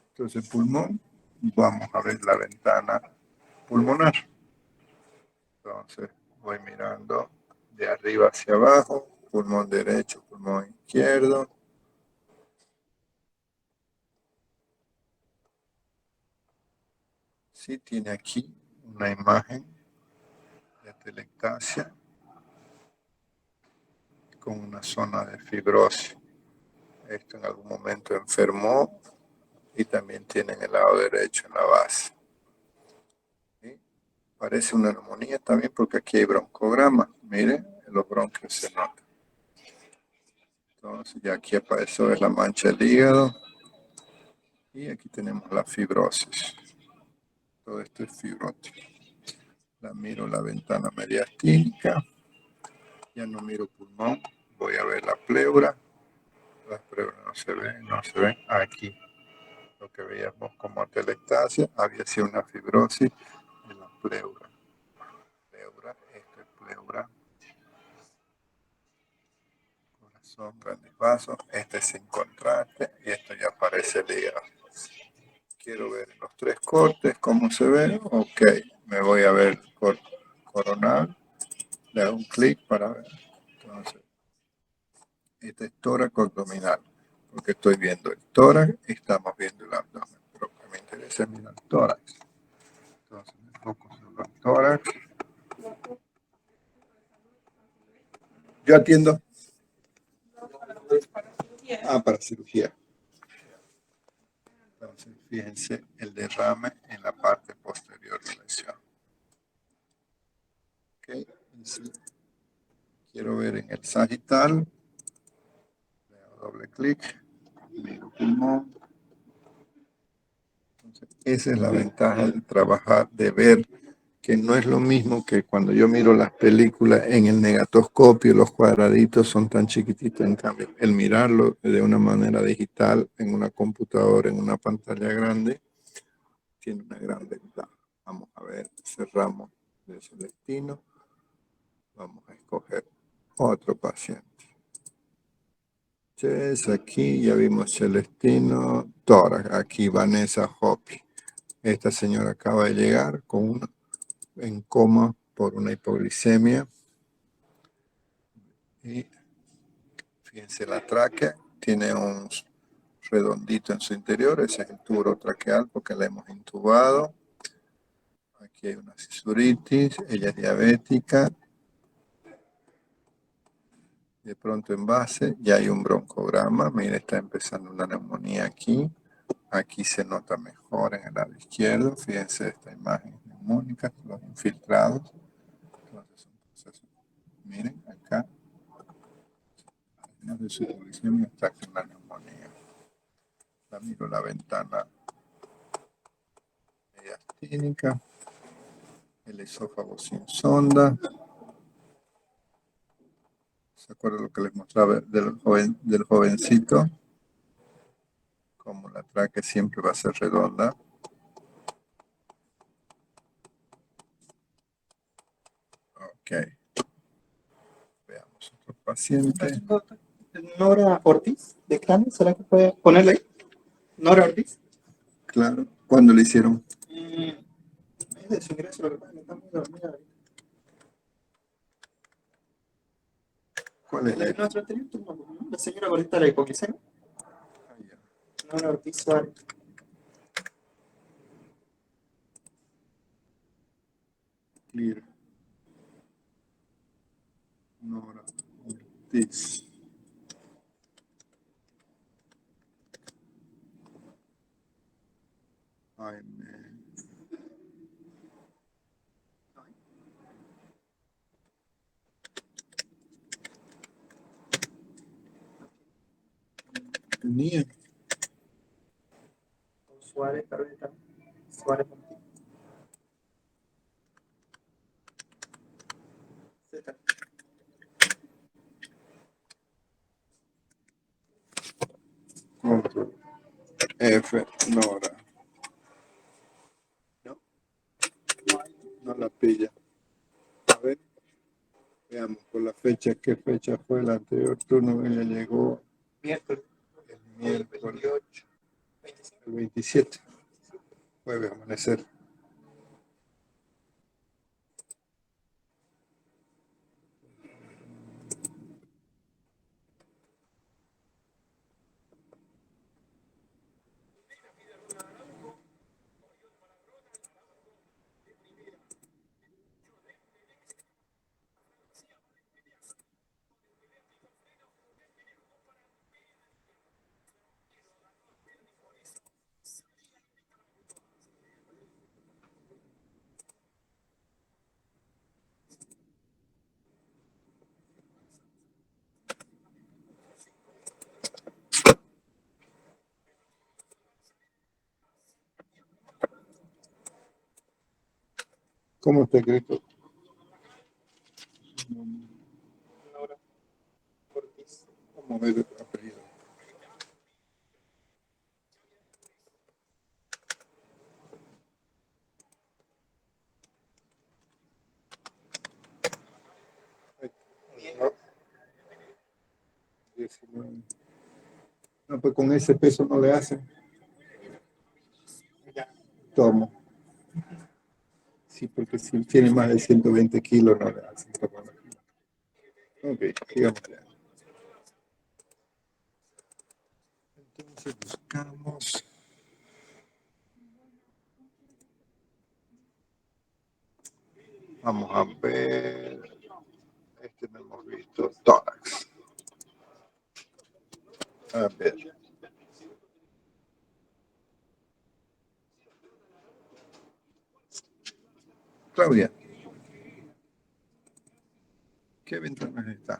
Entonces, pulmón, vamos a ver la ventana pulmonar. Entonces, voy mirando de arriba hacia abajo, pulmón derecho, pulmón izquierdo. Sí tiene aquí una imagen de telectasia con una zona de fibrosis. Esto en algún momento enfermó y también tiene en el lado derecho en la base. ¿Sí? Parece una neumonía también porque aquí hay broncograma. Miren, en los bronquios se nota. Entonces ya aquí apareció la mancha del hígado y aquí tenemos la fibrosis. Todo esto es fibrótico. La miro la ventana mediastínica. Ya no miro pulmón. Voy a ver la pleura. Las pleuras no se ven. Aquí lo que veíamos como telectasia había sido una fibrosis de la pleura. Esto es pleura. Corazón, grandes vasos. Este es sin contraste y esto ya aparece el hígado. Quiero ver los tres cortes, cómo se ve. Ok, me voy a ver el corte coronal. Le hago un clic para ver. Entonces, este es tórax abdominal, porque estoy viendo el tórax y estamos viendo el abdomen. Pero lo que me interesa es mirar el tórax. Entonces, me enfoco sobre el tórax. Yo atiendo. Para cirugía. Entonces, fíjense el derrame en la parte posterior de la lesión. Ok, sí. Quiero ver en el sagital. Le hago doble clic. Miro pulmón. Entonces, esa es la ventaja de trabajar, de ver que no es lo mismo que cuando yo miro las películas en el negatoscopio, los cuadraditos son tan chiquititos. En cambio, el mirarlo de una manera digital, en una computadora, en una pantalla grande, tiene una gran ventaja. Vamos a ver, cerramos de Celestino. Vamos a escoger otro paciente. Entonces, aquí ya vimos Celestino, tórax. Aquí Vanessa Hopi. Esta señora acaba de llegar en coma por una hipoglicemia. Y fíjense la tráquea, tiene un redondito en su interior, ese es el tubo traqueal porque la hemos intubado. Aquí hay una cisuritis, ella es diabética. De pronto en base ya hay un broncograma, mire, está empezando una neumonía aquí. Aquí se nota mejor en el lado izquierdo, fíjense esta imagen neumónica, los infiltrados. Entonces, miren acá. Además de su hipoglicemia está con la neumonía. La miro la ventana mediastínica, el esófago sin sonda. ¿Se acuerdan lo que les mostraba del jovencito? Como la tráquea siempre va a ser redonda. Ok. Veamos otro paciente. Nora Ortiz, de Clan, ¿será que puede ponerle ahí? Nora Ortiz. Claro. ¿Cuándo le hicieron? Es de su ingreso, lo que pasa es que está muy dormida. ¿Cuál es la? Nuestro anterior turno, ¿no? La señora gordita de la hipoglicemia. Nora Ortiz Suárez. Clear. Nora Ortiz. Tenía. Con Suárez, Carolina. Suárez Montiel. Z. Control F, Nora. No la pilla. A ver, veamos por la fecha. ¿Qué fecha fue el anterior turno? Ella llegó Miércoles. el miércoles 28. el 27. Jueves, amanecer. ¿Cómo está escrito? Nora Ortiz. Vamos a ver el apellido. No. 19. No, pues con ese peso no le hacen. Tomo. Sí, porque si tiene más de 120 kilos no le hacen. Ok, sigamos ya. Entonces buscamos. Vamos a ver. Este no hemos visto. Tórax. A ver. Claudia. ¿Qué ventanas está?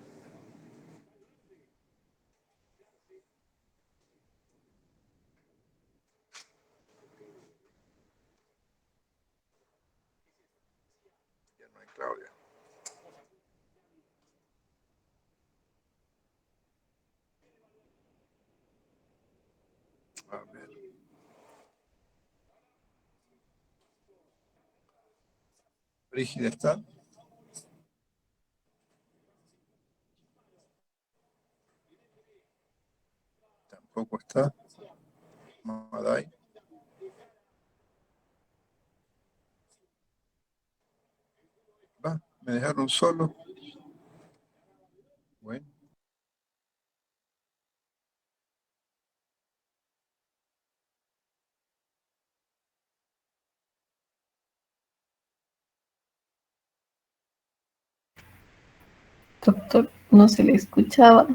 Ya no hay Claudia. A ver. Brígida está. Tampoco está. Maday. Va, me dejaron solo. Bueno. Doctor, no se le escuchaba.